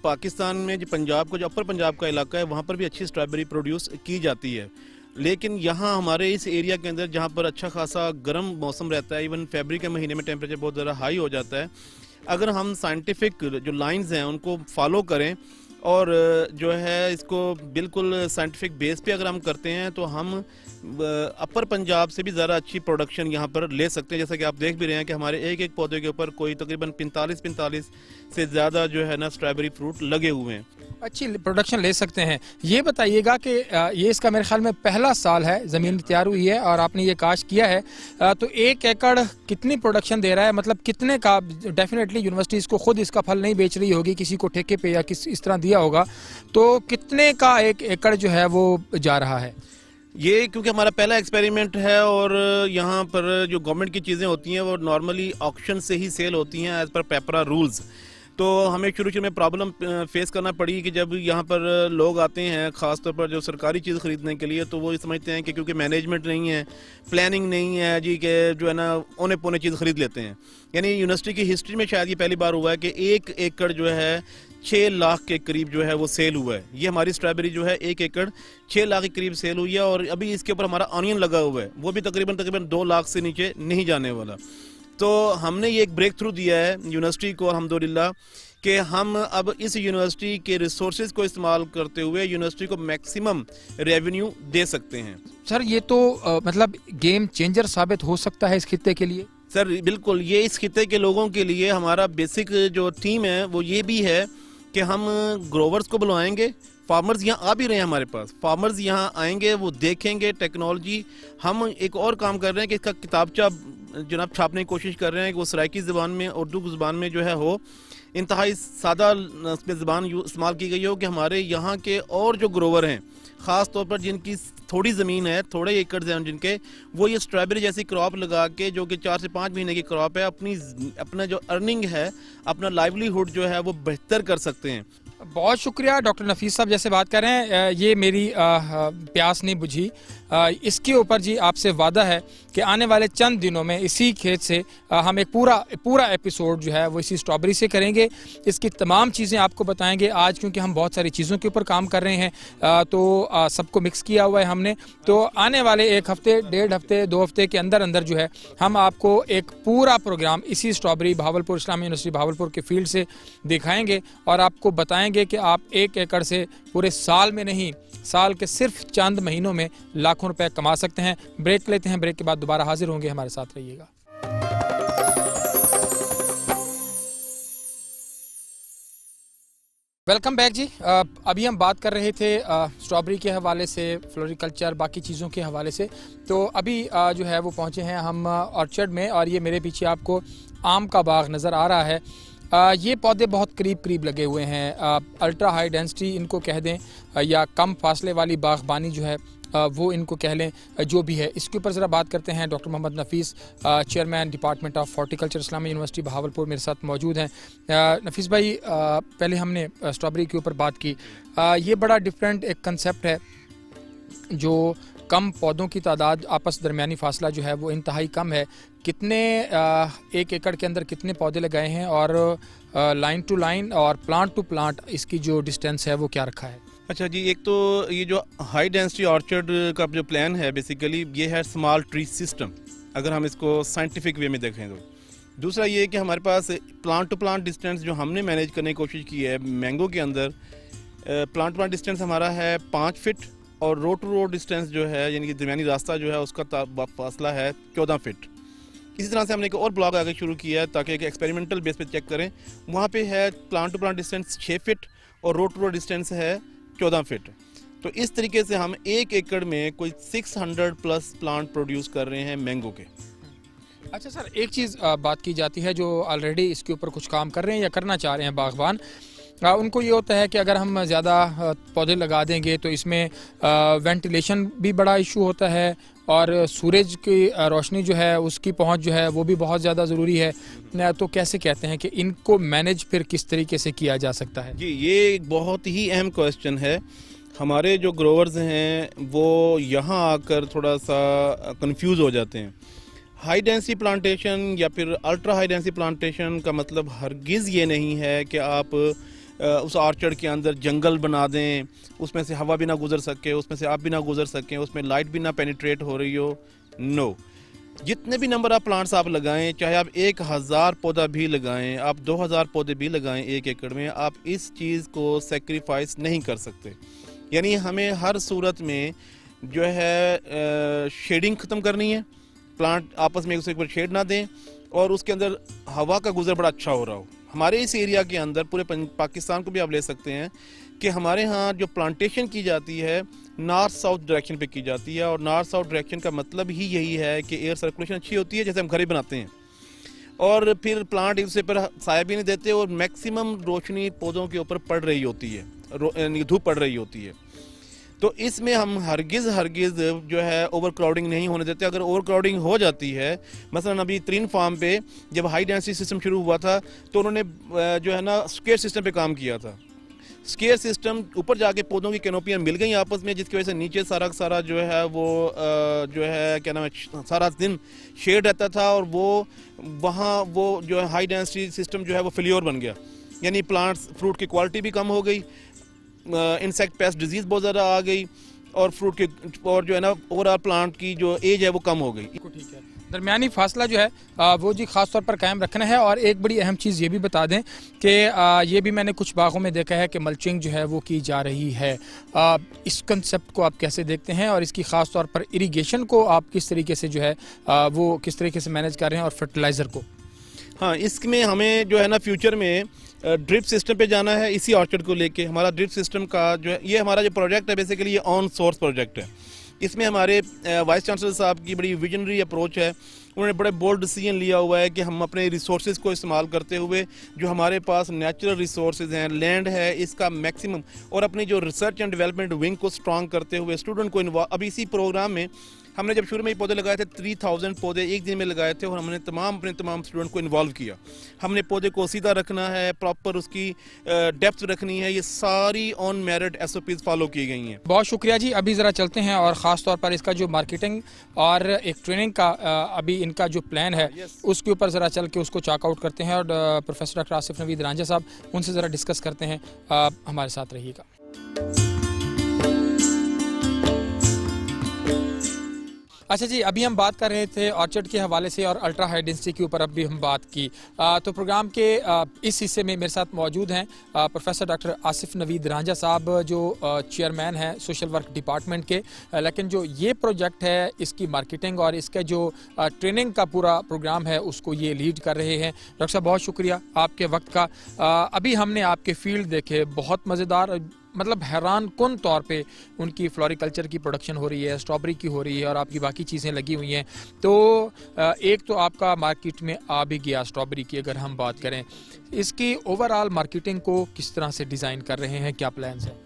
پاکستان میں جو پنجاب کا جو اپر پنجاب کا علاقہ ہے وہاں پر بھی اچھی اسٹرابری پروڈیوس کی جاتی ہے. لیکن یہاں ہمارے اس ایریا کے اندر جہاں پر اچھا خاصا گرم موسم رہتا ہے, ایون فیبری کے مہینے میں ٹیمپریچر بہت زیادہ ہائی ہو جاتا ہے, اگر ہم سائنٹیفک جو لائنز ہیں ان کو فالو کریں اور جو ہے اس کو بالکل سائنٹیفک بیس پہ اگر ہم کرتے ہیں تو ہم اپر پنجاب سے بھی زیادہ اچھی پروڈکشن یہاں پر لے سکتے ہیں. جیسا کہ آپ دیکھ بھی رہے ہیں کہ ہمارے ایک ایک پودے کے اوپر کوئی تقریباً 45 سے زیادہ جو ہے نا اسٹرابری فروٹ لگے ہوئے ہیں, اچھی پروڈکشن لے سکتے ہیں. یہ بتائیے گا کہ یہ اس کا میرے خیال میں پہلا سال ہے, زمین تیار ہوئی ہے اور آپ نے یہ کاشت کیا ہے, تو 1 ایکڑ کتنی پروڈکشن دے رہا ہے؟ مطلب کتنے کا؟ ڈیفینیٹلی یونیورسٹی اس کو خود اس کا پھل نہیں بیچ رہی ہوگی, کسی کو ٹھیکے پہ یا اس طرح دیا ہوگا, تو کتنے کا 1 ایکڑ جو ہے وہ جا رہا ہے؟ یہ کیونکہ ہمارا پہلا ایکسپیریمنٹ ہے اور یہاں پر جو گورنمنٹ کی چیزیں ہوتی ہیں وہ نارملی آکشن سے ہی سیل ہوتی ہیں ایز پر پیپرا رولز. تو ہمیں شروع میں پرابلم فیس کرنا پڑی کہ جب یہاں پر لوگ آتے ہیں خاص طور پر جو سرکاری چیز خریدنے کے لیے, تو وہ یہ سمجھتے ہیں کہ کیونکہ مینجمنٹ نہیں ہے, پلاننگ نہیں ہے جی, کہ جو ہے نا اونے پونے چیز خرید لیتے ہیں. یعنی یونیورسٹی کی ہسٹری میں شاید یہ پہلی بار ہوا ہے کہ 1 ایکڑ جو ہے 6 لاکھ کے قریب جو ہے وہ سیل ہوا ہے. یہ ہماری اسٹرابری جو ہے 1 ایکڑ 6 لاکھ کے قریب سیل ہوئی ہے, اور ابھی اس کے اوپر ہمارا آنین لگا ہوا ہے, وہ بھی تقریباً 2 لاکھ سے نیچے نہیں جانے والا. تو ہم نے یہ ایک بریک تھرو دیا ہے یونیورسٹی کو الحمدللہ کہ ہم اب اس یونیورسٹی کے ریسورسز کو استعمال کرتے ہوئے یونیورسٹی کو میکسیمم ریونیو دے سکتے ہیں. سر یہ تو مطلب گیم چینجر ثابت ہو سکتا ہے اس خطے کے لیے. سر بالکل, یہ اس خطے کے لوگوں کے لیے ہمارا بیسک جو تھیم ہے وہ یہ بھی ہے کہ ہم گروورز کو بلوائیں گے. فارمرز یہاں آ بھی رہے ہیں ہمارے پاس, فارمرز یہاں آئیں گے, وہ دیکھیں گے ٹیکنالوجی. ہم ایک اور کام کر رہے ہیں کہ اس کا کتابچہ جناب چھاپنے کی کوشش کر رہے ہیں کہ وہ سرائکی زبان میں, اردو زبان میں جو ہے ہو, انتہائی سادہ اس میں زبان استعمال کی گئی ہو کہ ہمارے یہاں کے اور جو گروور ہیں خاص طور پر جن کی تھوڑی زمین ہے, تھوڑے ایکڑ ہیں جن کے, وہ یہ اسٹرابری جیسی کراپ لگا کے جو کہ 4 سے 5 مہینے کی کراپ ہے, اپنا جو ارننگ ہے, اپنا لائیولی ہوڈ جو ہے وہ بہتر کر سکتے ہیں. بہت شکریہ ڈاکٹر نفیس صاحب جیسے بات کر رہے ہیں. یہ میری پیاس نہیں بجھی. اس کے اوپر جی آپ سے وعدہ ہے کہ آنے والے چند دنوں میں اسی کھیت سے ہم ایک پورا ایپیسوڈ جو ہے وہ اسی اسٹرابری سے کریں گے. اس کی تمام چیزیں آپ کو بتائیں گے. آج کیونکہ ہم بہت ساری چیزوں کے اوپر کام کر رہے ہیں تو سب کو مکس کیا ہوا ہے ہم نے, تو آنے والے 1 ہفتے 1.5 ہفتے 2 ہفتے کے اندر جو ہے ہم آپ کو ایک پورا پروگرام اسی اسٹرابری بہاولپور اسلامیہ یونیورسٹی بہاولپور کے فیلڈ سے دکھائیں گے اور آپ کو بتائیں گے کہ آپ 1 ایکڑ سے پورے سال میں نہیں, سال کے صرف چند مہینوں میں لاکھوں روپے کما سکتے ہیں. بریک لیتے ہیں, بریک کے بعد دوبارہ حاضر ہوں گے, ہمارے ساتھ رہیے گا. वेलकम बैक जी। अभी हम बात कर रहे थे स्ट्रॉबेरी के हवाले से, फ्लोरिकल्चर, बाकी चीज़ों के हवाले से। तो अभी जो है वो पहुँचे हैं हम ऑर्चर्ड में, और ये मेरे पीछे आपको आम का बाग नज़र आ रहा है। ये पौधे बहुत करीब लगे हुए हैं। अल्ट्रा हाई डेंसिटी इनको कह दें या कम फासले वाली बागबानी जो है वो इनको कह लें, जो भी है। इसके ऊपर ज़रा बात करते हैं। Doctor Mohammad Nafees, chairman department of horticulture, Islamia university Bahawalpur, मेरे साथ मौजूद हैं। नफीस भाई, पहले हमने स्ट्रॉबेरी के ऊपर बात की। ये बड़ा डिफरेंट एक कंसेप्ट है, जो कम पौधों की तादाद, आपस दरमियानी फासला जो है वो इंतहाई कम है। कितने एक एकड़ के अंदर कितने पौधे लगाए हैं, और लाइन टू लाइन और प्लांट टू प्लांट इसकी जो डिस्टेंस है वो क्या रखा है? अच्छा जी, एक तो ये जो हाई डेंसिटी ऑर्चर्ड का जो प्लान है बेसिकली ये है स्मॉल ट्री सिस्टम, अगर हम इसको साइंटिफिक वे में देखें तो। दूसरा ये कि हमारे पास प्लांट टू प्लांट डिस्टेंस जो हमने मैनेज करने की कोशिश की है मैंगो के अंदर, प्लांट टू प्लांट डिस्टेंस हमारा है 5 फीट, और रोड टू रोड डिस्टेंस जो है यानी कि दरमियानी रास्ता जो है उसका फासला है 14 फीट। इसी तरह से हमने एक और ब्लॉग आगे शुरू किया है ताकि एक एक्सपेरिमेंटल बेस पे चेक करें। वहाँ पे है plant to plant distance 6 feet और रोड टू रोड डिस्टेंस है 14 फीट। तो इस तरीके से हम 1 एकड़ में कोई 600 प्लस प्लांट प्रोड्यूस कर रहे हैं मैंगो के। अच्छा सर, एक चीज़ बात की जाती है, जो ऑलरेडी इसके ऊपर कुछ काम कर रहे हैं या करना चाह रहे हैं बागबान, उनको ये होता है कि अगर हम ज़्यादा पौधे लगा देंगे तो इसमें वेंटिलेशन भी बड़ा इशू होता है, और सूरज की रोशनी जो है उसकी पहुंच जो है वो भी बहुत ज़्यादा ज़रूरी है। तो कैसे कहते हैं कि इनको मैनेज फिर किस तरीके से किया जा सकता है? जी, ये एक बहुत ही अहम क्वेश्चन है। हमारे जो ग्रोवर्स हैं वो यहाँ आकर थोड़ा सा कंफ्यूज हो जाते हैं। हाई डेंसिटी प्लांटेशन या फिर अल्ट्रा हाई डेंसिटी प्लांटेशन का मतलब हरगिज़ ये नहीं है कि आप उस ऑर्चर्ड के अंदर जंगल बना दें, उसमें से हवा भी ना गुजर सके, उसमें से आप भी ना गुजर सकें, उसमें लाइट भी ना पेनिट्रेट हो रही हो। नो, जितने भी नंबर ऑफ प्लांट्स आप लगाएं, चाहे आप 1000 पौधा भी लगाएं, आप 2000 पौधे भी लगाएं 1 एकड़ में, आप इस चीज़ को सेक्रीफाइस नहीं कर सकते। यानी हमें हर सूरत में जो है शेडिंग ख़त्म करनी है, प्लांट आपस में एक दूसरे पर शेड ना दें, और उसके अंदर हवा का गुजर बड़ा अच्छा हो रहा हो। हमारे इस एरिया के अंदर पूरे पाकिस्तान को भी आप ले सकते हैं कि हमारे यहाँ जो प्लांटेशन की जाती है नॉर्थ साउथ डायरेक्शन पे की जाती है, और नॉर्थ साउथ डायरेक्शन का मतलब ही यही है कि एयर सर्कुलेशन अच्छी होती है, जैसे हम घर ही बनाते हैं, और फिर प्लांट एक दूसरे पर साया भी नहीं देते, और मैक्सिमम रोशनी पौधों के ऊपर पड़ रही होती है, यानी धूप पड़ रही होती है। तो इसमें हम हरगिज़ जो है ओवर क्राउडिंग नहीं होने देते। अगर ओवर क्राउडिंग हो जाती है, मसलन अभी 3 फार्म पे जब हाई डेंसिटी सिस्टम शुरू हुआ था तो उन्होंने जो है ना स्क्वायर सिस्टम पे काम किया था। स्क्वायर सिस्टम ऊपर जाके पौधों की कैनोपियाँ मिल गई आपस में, जिसकी वजह से नीचे सारा जो है वो जो है क्या नाम है सारा दिन शेड रहता था, और वो वहाँ वो जो है हाई डेंसिटी सिस्टम जो है वो फेल्योर बन गया। यानी प्लांट्स फ्रूट की क्वालिटी भी कम हो गई, इंसेक्ट पेस्ट डिजीज बहुत ज़्यादा आ गई, और फ्रूट के और जो है ना ओवरऑल प्लांट की जो एज है वो कम हो गई। ठीक है, दरमियानी फासला जो है वो जी ख़ास तौर पर कायम रखना है। और एक बड़ी अहम चीज़ ये भी बता दें कि ये भी मैंने कुछ बागों में देखा है कि मल्चिंग जो है वो की जा रही है। इस कंसेप्ट को आप कैसे देखते हैं, और इसकी ख़ास तौर पर इरिगेशन को आप किस तरीके से जो है वो किस तरीके से मैनेज कर रहे हैं, और फर्टिलाइज़र को? हाँ, इसमें हमें जो है ना फ्यूचर में ड्रिप सिस्टम पे जाना है। इसी ऑर्चर्ड को लेके हमारा ड्रिप सिस्टम का जो है, ये हमारा जो प्रोजेक्ट है बेसिकली ये ऑन सोर्स प्रोजेक्ट है। इसमें हमारे वाइस चांसलर साहब की बड़ी विजनरी अप्रोच है। उन्होंने बड़े बोल्ड डिसीजन लिया हुआ है कि हम अपने रिसोर्सेज को इस्तेमाल करते हुए जो हमारे पास नेचुरल रिसोर्सेज हैं, लैंड है, इसका मैक्सिमम, और अपनी जो रिसर्च एंड डेवलपमेंट विंग को स्ट्रॉन्ग करते हुए स्टूडेंट को इन्वॉल्व। अभी इसी प्रोग्राम में हमने जब शुरू में ही पौधे लगाए थे 3000 पौधे एक दिन में लगाए थे, और हमने अपने तमाम स्टूडेंट को इन्वॉल्व किया। हमने पौधे को सीधा रखना है, प्रॉपर उसकी डेप्थ रखनी है, ये सारी ऑन मेरिट SOPs फॉलो की गई हैं। बहुत शुक्रिया जी। अभी ज़रा चलते हैं, और ख़ास तौर पर इसका जो मार्केटिंग और एक ट्रेनिंग का अभी इनका जो प्लान है उसके ऊपर ज़रा चल के उसको चेक आउट करते हैं, और प्रोफेसर डॉक्टर आसिफ नवीद रांझा साहब उनसे ज़रा डिस्कस करते हैं। हमारे साथ रहिएगा। अच्छा जी, अभी हम बात कर रहे थे ऑर्चर्ड के हवाले से और अल्ट्रा हाई डेंसिटी के ऊपर अभी हम बात की। तो प्रोग्राम के इस हिस्से में मेरे साथ मौजूद हैं प्रोफेसर डॉक्टर आसिफ नवीद रांझा साहब, जो चेयरमैन हैं सोशल वर्क डिपार्टमेंट के। लेकिन जो ये प्रोजेक्ट है, इसकी मार्केटिंग और इसका जो ट्रेनिंग का पूरा प्रोग्राम है, उसको ये लीड कर रहे हैं। डॉक्टर साहब, बहुत शुक्रिया आपके वक्त का। अभी हमने आपके फील्ड देखे, बहुत मज़ेदार, मतलब हैरान कुन तौर पे उनकी फ्लोरिकल्चर की प्रोडक्शन हो रही है, स्ट्रॉबेरी की हो रही है और आपकी बाकी चीज़ें लगी हुई हैं। तो एक तो आपका मार्केट में आ भी गया स्ट्रॉबेरी की, अगर हम बात करें इसकी ओवरऑल मार्केटिंग को किस तरह से डिज़ाइन कर रहे हैं, क्या प्लान्स हैं?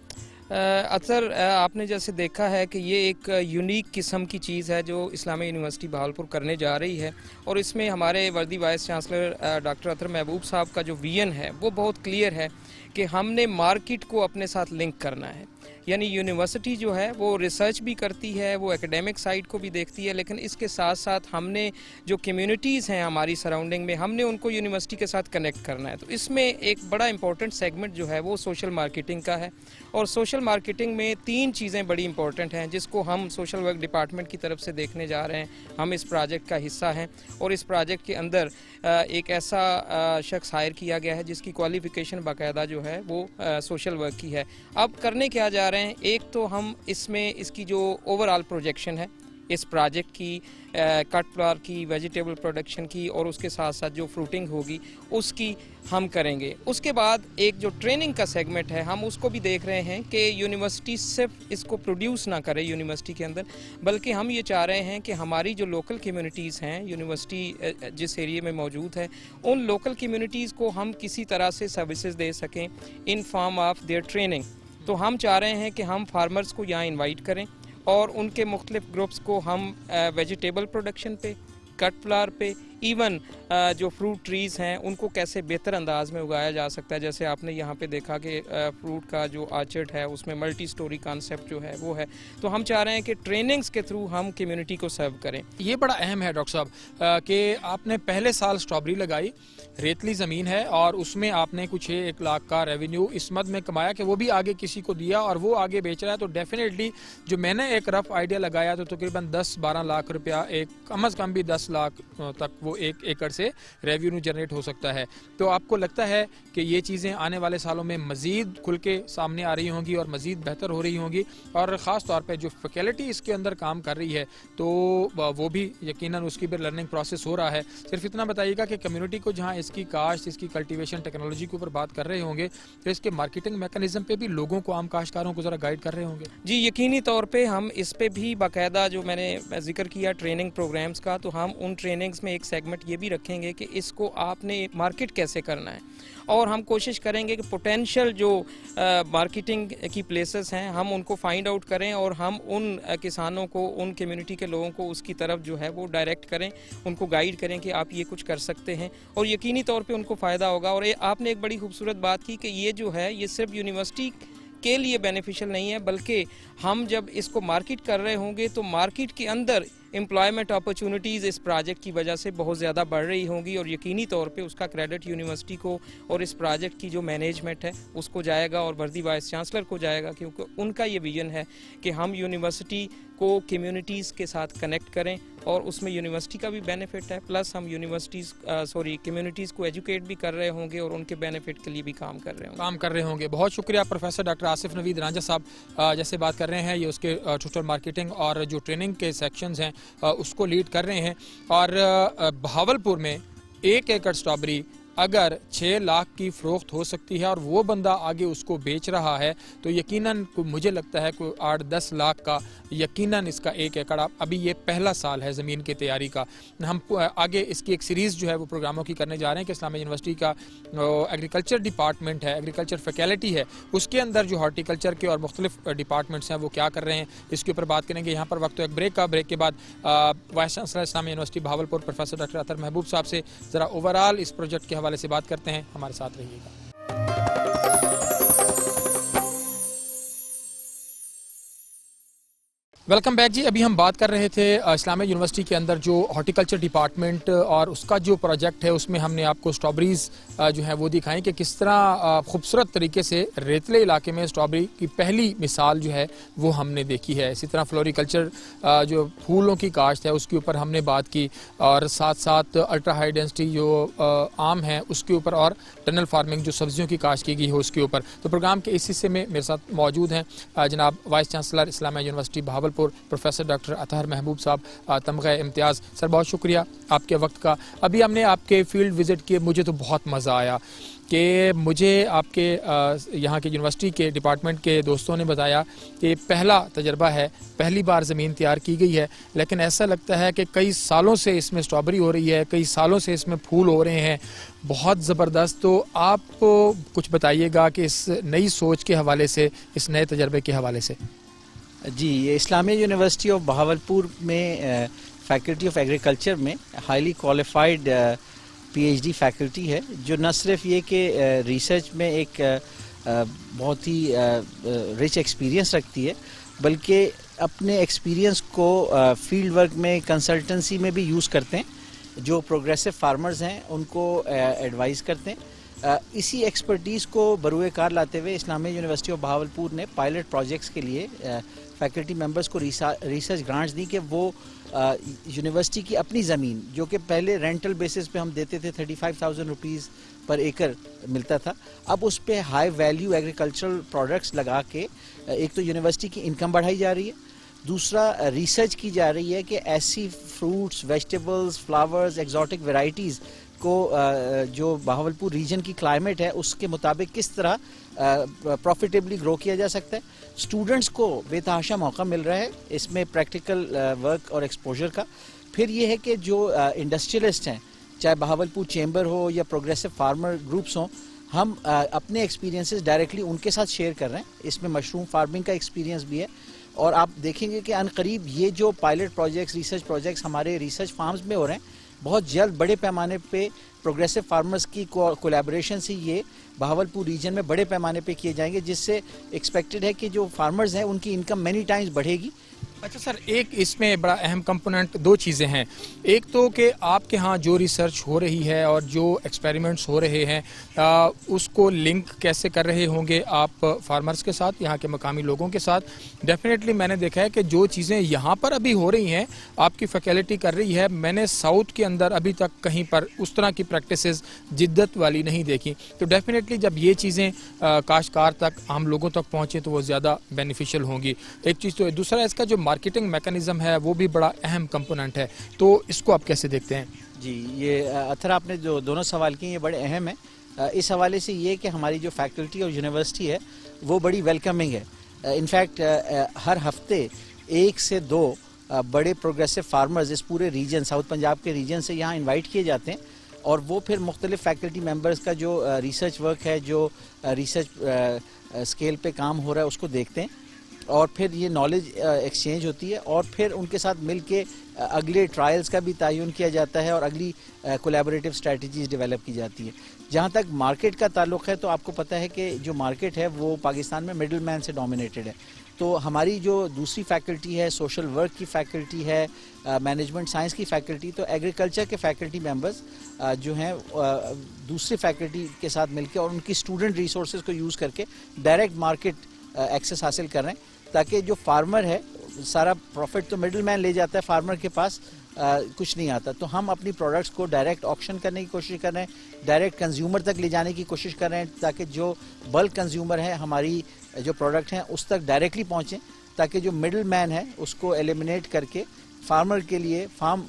अक्सर आपने जैसे देखा है कि ये एक यूनिक किस्म की चीज़ है जो इस्लामी यूनिवर्सिटी बहावलपुर करने जा रही है, और इसमें हमारे वर्दी vice chancellor doctor Athar Mahboob साहब का जो विजन है वो बहुत क्लियर है कि हमने मार्केट को अपने साथ लिंक करना है। यानी यूनिवर्सिटी जो है वो रिसर्च भी करती है, वो एकेडमिक साइड को भी देखती है, लेकिन इसके साथ साथ हमने जो कम्युनिटीज़ हैं हमारी सराउंडिंग में, हमने उनको यूनिवर्सिटी के साथ कनेक्ट करना है। तो इसमें एक बड़ा इंपॉर्टेंट सेगमेंट जो है वो सोशल मार्केटिंग का है, और सोशल मार्केटिंग में 3 चीज़ें बड़ी इंपॉर्टेंट हैं जिसको हम सोशल वर्क डिपार्टमेंट की तरफ से देखने जा रहे हैं। हम इस प्रोजेक्ट का हिस्सा हैं और इस प्रोजेक्ट के अंदर एक ऐसा शख्स हायर किया गया है जिसकी क्वालिफ़िकेशन बाकायदा जो है वो सोशल वर्क की है। अब करने क्या जा रहे हैं, एक तो हम इसमें इसकी जो ओवरऑल प्रोजेक्शन है इस प्रोजेक्ट की, कट फ्लावर की, वेजिटेबल प्रोडक्शन की, और उसके साथ साथ जो फ्रूटिंग होगी उसकी हम करेंगे। उसके बाद एक जो ट्रेनिंग का सेगमेंट है हम उसको भी देख रहे हैं कि यूनिवर्सिटी सिर्फ इसको प्रोड्यूस ना करे यूनिवर्सिटी के अंदर, बल्कि हम ये चाह रहे हैं कि हमारी जो लोकल कम्युनिटीज़ हैं यूनिवर्सिटी जिस एरिया में मौजूद है, उन लोकल कम्युनिटीज़ को हम किसी तरह से सर्विसेज दे सकें in form of their training. तो हम चाह रहे हैं कि हम फार्मर्स को यहाँ इन्वाइट करें और उनके मुख्तलिफ ग्रुप्स को हम वेजिटेबल प्रोडक्शन पे, कट फ्लावर पे, इवन जो फ्रूट ट्रीज़ हैं उनको कैसे बेहतर अंदाज में उगाया जा सकता है। जैसे आपने यहाँ पे देखा कि फ्रूट का जो आर्चर्ड है उसमें मल्टी स्टोरी कॉन्सेप्ट जो है वो है। तो हम चाह रहे हैं कि ट्रेनिंग्स के थ्रू हम कम्युनिटी को सर्व करें। ये बड़ा अहम है डॉक्टर साहब कि आपने पहले साल स्ट्रॉबेरी लगाई, रेतली ज़मीन है, और उसमें आपने कुछ 1 लाख का रेवेन्यू इस मद में कमाया कि वो भी आगे किसी को दिया और वो आगे बेच रहा है। तो डेफिनेटली जो मैंने एक रफ आइडिया लगाया तो तकरीबन 10-12 लाख रुपया, एक कम अज़ कम भी 10 लाख तक वो 1 एकड़ से रेवेन्यू जनरेट हो सकता है। तो आपको लगता है कि ये चीज़ें आने वाले सालों में मज़ीद खुल के सामने आ रही होंगी और मज़ीद बेहतर हो रही होंगी, और ख़ास तौर पे जो फैकल्टी इसके अंदर काम कर रही है तो वो भी यकीनन उसकी भी लर्निंग प्रोसेस हो रहा है। सिर्फ इतना बताइएगा कि कम्युनिटी को जहाँ इसकी काश्त, इसकी कल्टीवेशन टेक्नोलॉजी के ऊपर बात कर रहे होंगे तो इसके मार्केटिंग मैकेनिज्म पे भी लोगों को, आम काश्तकारों को ज़रा गाइड कर रहे होंगे। जी, यकीनी तौर पे हम इस पे भी बाकायदा, जो मैंने जिक्र किया ट्रेनिंग प्रोग्राम्स का, तो हम उन ट्रेनिंग्स में एक सेगमेंट ये भी रखेंगे कि इसको आपने मार्केट कैसे करना है, और हम कोशिश करेंगे कि पोटेंशियल जो मार्केटिंग की प्लेसेस हैं हम उनको फाइंड आउट करें और हम उन किसानों को, उन कम्युनिटी के लोगों को उसकी तरफ जो है वो डायरेक्ट करें, उनको गाइड करें कि आप ये कुछ कर सकते हैं और यकीनी तौर पे उनको फ़ायदा होगा। और आपने एक बड़ी खूबसूरत बात की कि ये जो है ये सिर्फ यूनिवर्सिटी के लिए बेनिफिशियल नहीं है, बल्कि हम जब इसको मार्केट कर रहे होंगे तो मार्केट के अंदर एम्प्लॉयमेंट अपॉर्चुनिटीज़ इस प्रोजेक्ट की वजह से बहुत ज़्यादा बढ़ रही होंगी, और यकीनी तौर पे उसका क्रेडिट यूनिवर्सिटी को और इस प्रोजेक्ट की जो मैनेजमेंट है उसको जाएगा और वर्दी वाइस चांसलर को जाएगा, क्योंकि उनका ये विजन है कि हम यूनिवर्सिटी को कम्युनिटीज़ के साथ कनेक्ट करें, और उसमें यूनिवर्सिटी का भी बेनिफिट है, प्लस हम कम्युनिटीज़ को एजुकेट भी कर रहे होंगे और उनके बेनिफिट के लिए भी काम कर रहे होंगे। बहुत शुक्रिया प्रोफेसर डॉक्टर आसिफ नवीद रांझा साहब, जैसे बात कर रहे हैं ये उसके टोटल मार्केटिंग और जो ट्रेनिंग के सेक्शंस हैं उसको लीड कर रहे हैं। और बहावलपुर में 1 एकड़ स्ट्रॉबेरी अगर 6 लाख की फ़रोख्त हो सकती है और वो बंदा आगे उसको बेच रहा है तो यकीनन मुझे लगता है कोई 8-10 लाख का यकीनन इसका 1 एकड़। अभी ये पहला साल है ज़मीन की तैयारी का। हम आगे इसकी एक सीरीज़ जो है वो प्रोग्रामों की करने जा रहे हैं कि इस्लामिया यूनिवर्सिटी का एग्रीकल्चर डिपार्टमेंट है, एग्रीकल्चर फैकल्टी है, उसके अंदर जो हॉर्टिकल्चर के और मुख्तलिफ डिपार्टमेंट्स हैं वो क्या कर रहे हैं, इसके ऊपर बात करेंगे। यहाँ पर वक्त एक ब्रेक का, ब्रेक के बाद vice chancellor Islamia university Bahawalpur professor doctor Athar Mahboob sahab से ज़रा ओवरऑल इस प्रोजेक्ट के हवाले से बात करते हैं। हमारे साथ रहिएगा। वेलकम बैक जी। अभी हम बात कर रहे थे इस्लामिया यूनिवर्सिटी के अंदर जो हॉर्टिकल्चर डिपार्टमेंट और उसका जो प्रोजेक्ट है उसमें हमने आपको स्ट्रॉबेरीज़ जो है वो दिखाई कि किस तरह खूबसूरत तरीके से रेतले इलाके में स्ट्रॉबेरी की पहली मिसाल जो है वो हमने देखी है। इसी तरह फ्लोरिकल्चर जो फूलों की काश्त है उसके ऊपर हमने बात की और साथ साथ अल्ट्रा हाई डेंसिटी जो आम है उसके ऊपर और टनल फार्मिंग जो सब्जियों की काश्त की गई है उसके ऊपर। तो प्रोग्राम के इस हिस्से में मेरे साथ मौजूद हैं जनाब vice chancellor Islamia university Bahawalpur professor doctor Athar महबूब साहब, तमग़ा इम्तियाज़। सर बहुत शुक्रिया आपके वक्त का। अभी हमने आपके फील्ड विज़िट किए, मुझे तो बहुत मज़ा आया कि मुझे आपके यहाँ के यूनिवर्सिटी के डिपार्टमेंट के दोस्तों ने बताया कि पहला तजर्बा है, पहली बार ज़मीन तैयार की गई है, लेकिन ऐसा लगता है कि कई सालों से इसमें स्ट्रॉबेरी हो रही है, कई सालों से इसमें फूल हो रहे हैं, बहुत ज़बरदस्त। तो आप कुछ बताइएगा कि इस नई सोच के हवाले से, इस नए तजर्बे के हवाले से। जी, ये इस्लामिया यूनिवर्सिटी ऑफ बहावलपुर में फैकल्टी ऑफ एग्रीकल्चर में हाईली क्वालिफाइड पीएचडी फैकल्टी है, जो न सिर्फ ये कि रिसर्च में एक बहुत ही रिच एक्सपीरियंस रखती है, बल्कि अपने एक्सपीरियंस को फील्ड वर्क में, कंसल्टेंसी में भी यूज़ करते हैं। जो प्रोग्रेसिव फार्मर्स हैं उनको एडवाइस करते हैं। इसी एक्सपर्टीज़ को बरूए कार लाते हुए इस्लामिया यूनिवर्सिटी ऑफ बहावलपुर ने पायलट प्रोजेक्ट्स के लिए फैकल्टी मेंबर्स को रिसर्च ग्रांट्स दी कि वो यूनिवर्सिटी की अपनी ज़मीन, जो कि पहले रेंटल बेसिस पे हम देते थे 35,000 रुपीज़ पर एकड़ मिलता था, अब उस पे हाई वैल्यू एग्रीकल्चरल प्रोडक्ट्स लगा के एक तो यूनिवर्सिटी की इनकम बढ़ाई जा रही है, दूसरा रिसर्च की जा रही है कि ऐसी fruits, vegetables, flowers, exotic varieties को जो बहावलपुर रीजन की क्लाइमेट है उसके मुताबिक किस तरह प्रॉफिटेबली ग्रो किया जा सकता है। स्टूडेंट्स को बेतहाशा मौका मिल रहा है इसमें प्रैक्टिकल वर्क और एक्सपोजर का। फिर ये है कि जो इंडस्ट्रियलिस्ट हैं, चाहे बहावलपुर चेंबर हो या प्रोग्रेसिव फार्मर ग्रुप्स हों, हम अपने एक्सपीरियंसेस डायरेक्टली उनके साथ शेयर कर रहे हैं। इसमें मशरूम फार्मिंग का एक्सपीरियंस भी है और आप देखेंगे कि अनकरीब ये जो पायलट प्रोजेक्ट्स, रिसर्च प्रोजेक्ट्स हमारे रिसर्च फार्म्स में हो रहे हैं, बहुत जल्द बड़े पैमाने पे प्रोग्रेसिव फार्मर्स की कोलैबोरेशन से ये बहावलपुर रीजन में बड़े पैमाने पे किए जाएंगे, जिससे एक्सपेक्टेड है कि जो फार्मर्स हैं उनकी इनकम मैनी टाइम्स बढ़ेगी। अच्छा सर, एक इसमें बड़ा अहम कंपोनेंट, दो चीज़ें हैं। एक तो कि आपके यहाँ जो रिसर्च हो रही है और जो एक्सपेरिमेंट्स हो रहे हैं उसको लिंक कैसे कर रहे होंगे आप फार्मर्स के साथ, यहाँ के मकामी लोगों के साथ। डेफिनेटली मैंने देखा है कि जो चीज़ें यहाँ पर अभी हो रही हैं आपकी फैकल्टी कर रही है, मैंने साउथ के अंदर अभी तक कहीं पर उस तरह की प्रैक्टिसेस जिद्दत वाली नहीं देखी। तो डेफिनेटली जब ये चीज़ें काश्तकार तक, आम लोगों तक पहुँचे तो वो ज़्यादा बेनिफिशियल होंगी। एक चीज़ तो, दूसरा इसका जो मार्केटिंग मैकेनिज्म है वो भी बड़ा अहम कंपोनेंट है, तो इसको आप कैसे देखते हैं? जी, ये अथर आपने जो दोनों सवाल किए ये बड़े अहम है। इस हवाले से ये कि हमारी जो फैकल्टी और यूनिवर्सिटी है वो बड़ी वेलकमिंग है। इनफैक्ट हर हफ्ते 1 से 2 बड़े प्रोग्रेसिव फार्मर्स इस पूरे रीजन, साउथ पंजाब के रीजन से यहाँ इन्वाइट किए जाते हैं और वो फिर मुख्तलिफ फैकल्टी मेंबर्स का जो रिसर्च वर्क है, जो रिसर्च स्केल पे काम हो रहा है उसको देखते हैं और फिर ये नॉलेज एक्सचेंज होती है और फिर उनके साथ मिल के अगले ट्रायल्स का भी तयन किया जाता है और अगली कोलैबोरेटिव स्ट्रेटजीज डेवलप की जाती है। जहाँ तक मार्केट का ताल्लुक़ है तो आपको पता है कि जो मार्केट है वो पाकिस्तान में मिडल मैन से डोमिनेटेड है। तो हमारी जो दूसरी फैकल्टी है, सोशल वर्क की फैकल्टी है, मैनेजमेंट साइंस की फैकल्टी, तो एग्रीकल्चर के फैकल्टी मेंबर्स जो हैं दूसरी फैकल्टी के साथ मिलकर और उनकी स्टूडेंट रिसोर्सेज को यूज़ करके डायरेक्ट मार्केट एक्सेस हासिल कर रहे हैं, ताकि जो फार्मर है सारा प्रॉफिट तो मिडिल मैन ले जाता है, फार्मर के पास कुछ नहीं आता। तो हम अपनी प्रोडक्ट्स को डायरेक्ट ऑक्शन करने की कोशिश कर रहे हैं, डायरेक्ट कंज्यूमर तक ले जाने की कोशिश कर रहे हैं, ताकि जो बल्क कंज्यूमर है हमारी जो प्रोडक्ट हैं उस तक डायरेक्टली पहुँचें, ताकि जो मिडिल मैन है उसको एलिमिनेट करके फार्मर के लिए, फार्म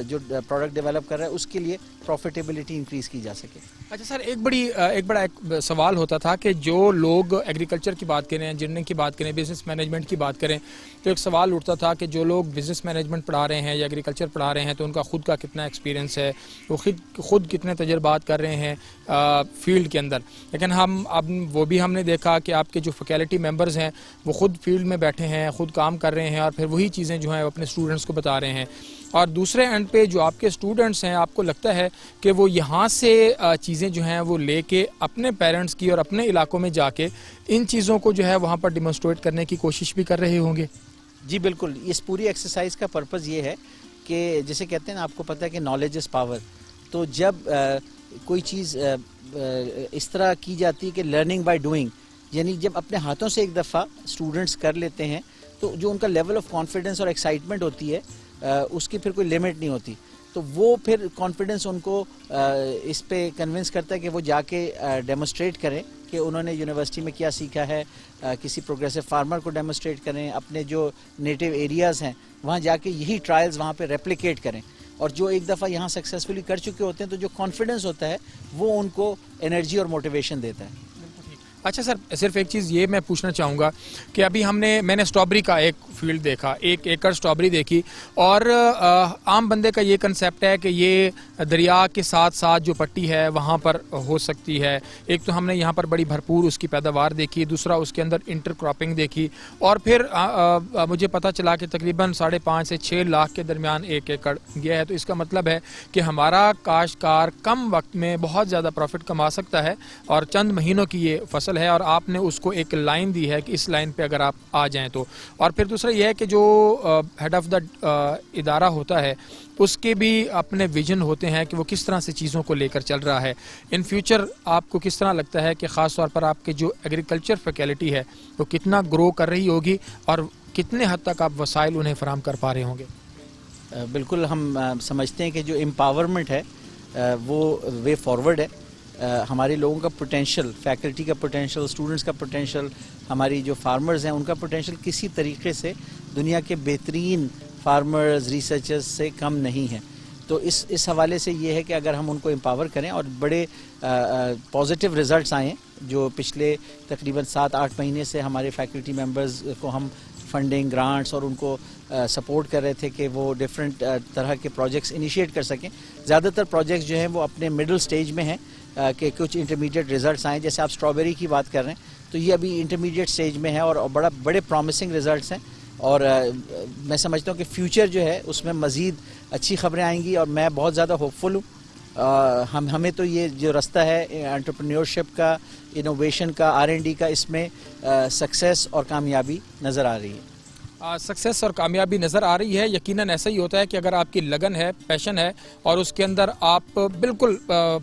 जो प्रोडक्ट डेवलप कर रहा है उसके लिए प्रॉफिटेबिलिटी इंक्रीज़ की जा सके। अच्छा सर, एक बड़ा सवाल होता था कि जो लोग एग्रीकल्चर की बात करें, इंजीनियरिंग की बात करें, बिज़नेस मैनेजमेंट की बात करें, तो एक सवाल उठता था कि जो लोग बिज़नेस मैनेजमेंट पढ़ा रहे हैं या एग्रीकल्चर पढ़ा रहे हैं तो उनका खुद का कितना एक्सपीरियंस है, वो खुद कितने तजर्बात कर रहे हैं फील्ड के अंदर। लेकिन अब वो भी हमने देखा कि आपके जो फैकल्टी मेंबर्स हैं वो खुद फील्ड में बैठे हैं, खुद काम कर रहे हैं और फिर वही चीज़ें जो हैं अपने स्टूडेंट्स को बता रहे हैं। और दूसरे एंड पे जो आपके स्टूडेंट्स हैं, आपको लगता है कि वो यहाँ से चीज़ें जो हैं वो लेके अपने पेरेंट्स की और अपने इलाकों में जाके इन चीज़ों को जो है वहाँ पर डिमॉन्स्ट्रेट करने की कोशिश भी कर रहे होंगे? جی بالکل, اس پوری ایکسرسائز کا پرپز یہ ہے کہ جیسے کہتے ہیں نا, آپ کو پتہ ہے کہ نالج از پاور. تو جب کوئی چیز اس طرح کی جاتی ہے کہ لرننگ بائی ڈوئنگ, یعنی جب اپنے ہاتھوں سے ایک دفعہ اسٹوڈنٹس کر لیتے ہیں تو جو ان کا لیول آف کانفیڈنس اور ایکسائٹمنٹ ہوتی ہے اس کی پھر کوئی لمٹ نہیں ہوتی. تو وہ پھر کانفیڈنس ان کو اس پہ کنونس کرتا ہے کہ وہ جا کے ڈیمونسٹریٹ کریں کہ انہوں نے یونیورسٹی میں کیا سیکھا ہے, کسی پروگریسو فارمر کو ڈیمونسٹریٹ کریں, اپنے جو نیٹو ایریاز ہیں وہاں جا کے یہی ٹرائلز وہاں پہ ریپلیکیٹ کریں. اور جو ایک دفعہ یہاں سکسیزفلی کر چکے ہوتے ہیں تو جو کانفیڈنس ہوتا ہے وہ ان کو انرجی اور موٹیویشن دیتا ہے. اچھا سر, صرف ایک چیز یہ میں پوچھنا چاہوں گا کہ ابھی میں نے اسٹرابری کا ایک فیلڈ دیکھا, 1 ایکڑ اسٹرابری دیکھی, اور عام بندے کا یہ کنسیپٹ ہے کہ یہ دریا کے ساتھ ساتھ جو پٹی ہے وہاں پر ہو سکتی ہے. ایک تو ہم نے یہاں پر بڑی بھرپور اس کی پیداوار دیکھی, دوسرا اس کے اندر انٹر کراپنگ دیکھی, اور پھر مجھے پتہ چلا کہ تقریباً 5.5 سے 6 لاکھ کے درمیان 1 ایکڑ گیا ہے. تو اس کا مطلب ہے کہ ہمارا کاشتکار کم وقت میں بہت زیادہ پروفٹ کما سکتا ہے, اور چند مہینوں کی یہ فصل ہے, اور آپ نے اس کو ایک لائن دی ہے کہ اس لائن پہ اگر آپ آ جائیں تو. اور پھر دوسرا یہ ہے کہ جو ہیڈ آف دا ادارہ ہوتا ہے اس کے بھی اپنے ویژن ہوتے ہیں کہ وہ کس طرح سے چیزوں کو لے کر چل رہا ہے. ان فیوچر آپ کو کس طرح لگتا ہے کہ خاص طور پر آپ کے جو ایگریکلچر فیکلٹی ہے وہ کتنا گرو کر رہی ہوگی, اور کتنے حد تک آپ وسائل انہیں فراہم کر پا رہے ہوں گے؟ بالکل, ہم سمجھتے ہیں کہ جو امپاورمنٹ ہے وہ وے فارورڈ ہے. ہمارے لوگوں کا پوٹینشیل, فیکلٹی کا پوٹینشیل, اسٹوڈنٹس کا پوٹینشیل, ہماری جو فارمرز ہیں ان کا پوٹینشیل کسی طریقے سے دنیا کے بہترین فارمرز, ریسرچرز سے کم نہیں ہے. تو اس حوالے سے یہ ہے کہ اگر ہم ان کو امپاور کریں, اور بڑے پازیٹیو رزلٹس آئیں جو پچھلے تقریباً 7-8 مہینے سے ہمارے فیکلٹی ممبرز کو ہم فنڈنگ, گرانٹس اور ان کو سپورٹ کر رہے تھے کہ وہ ڈفرینٹ طرح کے پروجیکٹس انیشیٹ کر سکیں. زیادہ تر پروجیکٹس جو ہیں وہ اپنے مڈل سٹیج میں ہیں کہ کچھ انٹرمیڈیٹ ریزلٹس آئیں. جیسے آپ اسٹرابیری کی بات کر رہے ہیں تو یہ ابھی انٹرمیڈیٹ سٹیج میں ہے اور بڑے پرومسنگ ریزلٹس ہیں, اور میں سمجھتا ہوں کہ فیوچر جو ہے اس میں مزید اچھی خبریں آئیں گی, اور میں بہت زیادہ ہوپ فل ہوں. ہمیں تو یہ جو رستہ ہے انٹرپرینیورشپ کا, انوویشن کا, R&D کا, اس میں سکسیس اور کامیابی نظر آ رہی ہے. سکسیس اور کامیابی نظر آ رہی ہے. یقیناً ایسا ہی ہوتا ہے کہ اگر آپ کی لگن ہے, پیشن ہے, اور اس کے اندر آپ بالکل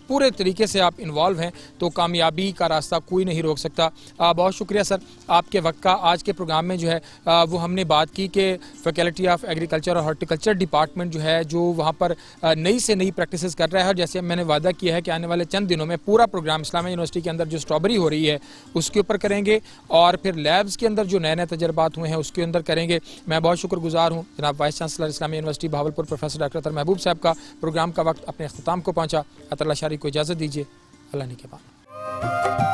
پورے طریقے سے آپ انوالو ہیں تو کامیابی کا راستہ کوئی نہیں روک سکتا. بہت شکریہ سر آپ کے وقت کا. آج کے پروگرام میں جو ہے وہ ہم نے بات کی کہ فیکلٹی آف ایگریکلچر اور ہارٹیکلچر ڈپارٹمنٹ جو ہے جو وہاں پر نئی سے نئی پریکٹسز کر رہا ہے, اور جیسے میں نے وعدہ کیا ہے کہ آنے والے چند دنوں میں پورا پروگرام اسلامیہ یونیورسٹی کے اندر جو اسٹرابری ہو رہی ہے اس کے اوپر کریں گے, اور پھر لیبز کے اندر جو نئے تجربات ہوئے ہیں اس کے اندر کریں گے. میں بہت شکر گزار ہوں جناب وائس چانسلر اسلامیہ یونیورسٹی بہاولپور پروفیسر ڈاکٹر اطہر محبوب صاحب کا. پروگرام کا وقت اپنے اختتام کو پہنچا. اطہر شاری کو اجازت دیجیے. اللہ نگہبان.